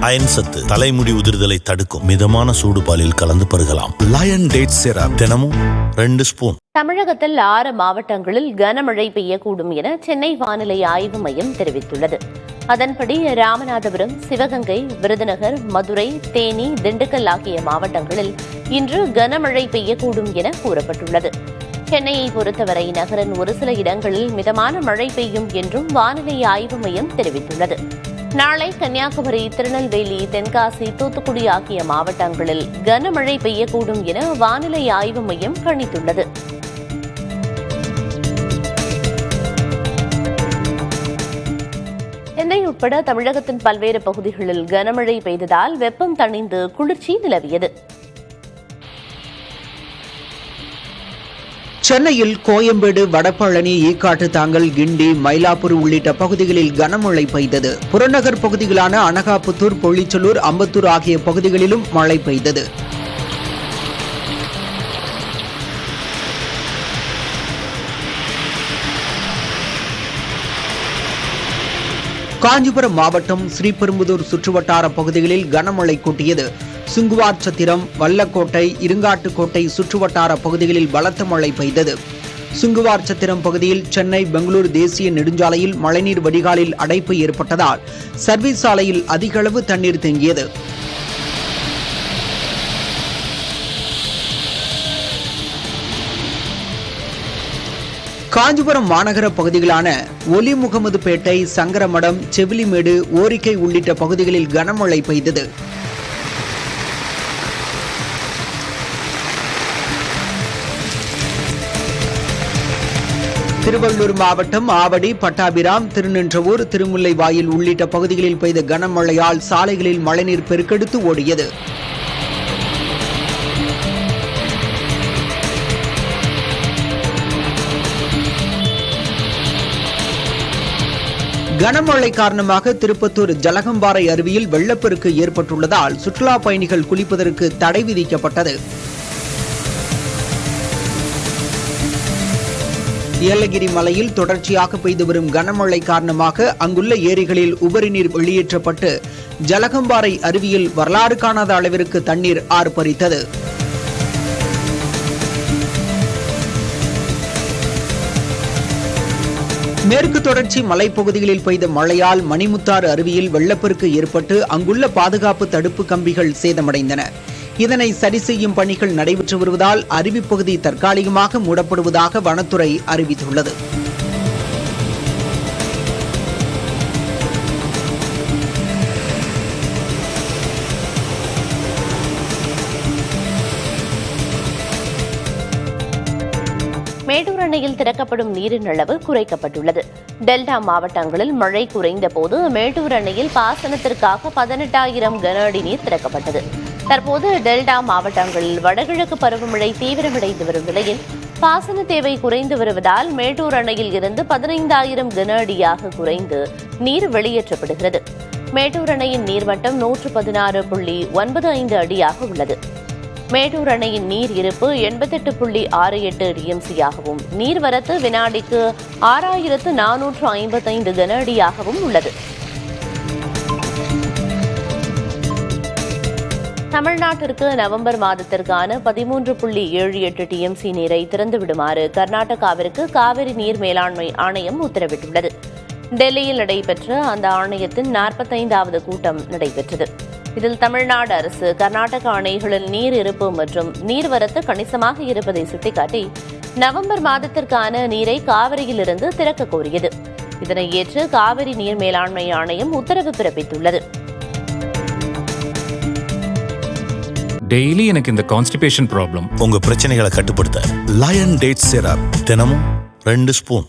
Iron சத்து தலைமுடி உதிர்தலை தடுக்கும். மிதமான சூடு பாலில் கலந்து பருகலாம். லயன் டேட் சிரப் தினமும் 2 ஸ்பூன். தமிழகத்தில் 6 மாவட்டங்களில் கனமழை பெய்யக்கூடும் என சென்னை வானிலை ஆய்வு மையம் தெரிவித்துள்ளது. அதன்படி ராமநாதபுரம், சிவகங்கை, விருதுநகர், மதுரை, தேனி, திண்டுக்கல் ஆகிய மாவட்டங்களில் இன்று கனமழை பெய்யக்கூடும் என கூறப்பட்டுள்ளது. சென்னையை பொறுத்தவரை நகரின் ஒரு சில இடங்களில் மிதமான மழை பெய்யும் என்றும் வானிலை ஆய்வு மையம் தெரிவித்துள்ளது. நாளை கன்னியாகுமரி, திருநெல்வேலி, தென்காசி, தூத்துக்குடி ஆகிய மாவட்டங்களில் கனமழை பெய்யக்கூடும் என வானிலை ஆய்வு மையம் கணித்துள்ளது. சென்னை உட்பட தமிழகத்தின் பல்வேறு பகுதிகளில் கனமழை பெய்ததால் வெப்பம் தணிந்து குளிர்ச்சி நிலவியது. சென்னையில் கோயம்பேடு, வடபழனி, ஈக்காட்டு தாங்கல், கிண்டி, மயிலாப்பூர் உள்ளிட்ட பகுதிகளில் கனமழை பெய்தது. புறநகர் பகுதிகளான அனகாபுத்தூர், பொள்ளிச்சலூர், அம்பத்தூர் ஆகிய பகுதிகளிலும் மழை பெய்தது. காஞ்சிபுரம் மாவட்டம் ஸ்ரீபெரும்புதூர் சுற்றுவட்டார பகுதிகளில் கனமழை கொட்டியது. சுங்குவார் சத்திரம், வல்லக்கோட்டை, இருங்காட்டுக்கோட்டை சுற்றுவட்டார பகுதிகளில் பலத்த மழை பெய்தது. சுங்குவார் சத்திரம் பகுதியில் சென்னை பெங்களூரு தேசிய நெடுஞ்சாலையில் மழைநீர் வடிகாலில் அடைப்பு ஏற்பட்டதால் சர்வீஸ் சாலையில் அதிக அளவு தண்ணீர் தேங்கியது. காஞ்சிபுரம் மாநகர பகுதிகளான ஒலிமுகமதுபேட்டை, சங்கரமடம், செவிலிமேடு, ஓரிக்கை உள்ளிட்ட பகுதிகளில் கனமழை பெய்தது. திருவள்ளூர் மாவட்டம் ஆவடி, பட்டாபிராம், திருநின்றவூர், திருமுல்லைவாயில் உள்ளிட்ட பகுதிகளில் பெய்த கனமழையால் சாலைகளில் மழைநீர் பெருக்கெடுத்து ஓடியது. கனமழை காரணமாக திருப்பத்தூர் ஜலகம்பாறை அருவியில் வெள்ளப்பெருக்கு ஏற்பட்டுள்ளதால் சுற்றுலா பயணிகள் குளிப்பதற்கு தடை விதிக்கப்பட்டது. ஏலகிரி மலையில் தொடர்ச்சியாக பெய்து வரும் கனமழை காரணமாக அங்குள்ள ஏரிகளில் உபரி நீர் வெளியேற்றப்பட்டு ஜலகம்பாறை அருவியில் வரலாறு காணாத அளவிற்கு தண்ணீர் ஆர்ப்பரித்தது. மேற்கு தொடர்ச்சி மலைப்பகுதிகளில் பெய்த மழையால் மணிமுத்தாறு அருவியில் வெள்ளப்பெருக்கு ஏற்பட்டு அங்குள்ள பாதுகாப்பு தடுப்பு கம்பிகள் சேதமடைந்தன. இதனை சரி செய்யும் பணிகள் நடைபெற்று வருவதால் அருவிப்பகுதி தற்காலிகமாக மூடப்படுவதாக வனத்துறை அறிவித்துள்ளது. மேட்டூர் அணையில் திறக்கப்படும் நீரின் அளவு குறைக்கப்பட்டுள்ளது. டெல்டா மாவட்டங்களில் மழை குறைந்த போது மேட்டூர் அணையில் பாசனத்திற்காக 18,000 கன அடி நீர் திறக்கப்பட்டது. தற்போது டெல்டா மாவட்டங்களில் வடகிழக்கு பருவமழை தீவிரமடைந்து வரும் நிலையில் பாசன தேவை குறைந்து வருவதால் மேட்டூர் அணையில் இருந்து 15,000 கன அடியாக குறைந்து நீர் வெளியேற்றப்படுகிறது. மேட்டூர் அணையின் நீர்மட்டம் 116.95 அடியாக உள்ளது. மேட்டூர் அணையின் நீர் இருப்பு 88.68 டிஎம்சியாகவும் நீர்வரத்து வினாடிக்கு 6,455 கன அடியாகவும் உள்ளது. தமிழ்நாட்டிற்கு நவம்பர் மாதத்திற்கான 13.78 டிஎம்சி நீரை திறந்துவிடுமாறு கர்நாடகாவிற்கு காவிரி நீர் மேலாண்மை ஆணையம் உத்தரவிட்டுள்ளது. டெல்லியில் நடைபெற்ற அந்த ஆணையத்தின் 45வது கூட்டம் நடைபெற்றது. இதில் தமிழ்நாடு அரசு கர்நாடக அணைகளில் நீர் இருப்பு மற்றும் நீர்வரத்து கணிசமாக இருப்பதை சுட்டிக்காட்டி நவம்பர் மாதத்திற்கான நீரை காவிரியிலிருந்து திறக்க கோரியது. இதனை ஏற்று காவிரி நீர் மேலாண்மை ஆணையம் உத்தரவு பிறப்பித்துள்ளது. டெய்லி எனக்கு இந்த கான்ஸ்டிபேஷன் ப்ராப்ளம். உங்க பிரச்சனைகளை கட்டுப்படுத்த லயன் டேட் சிரப் தினமும் 2 ஸ்பூன்.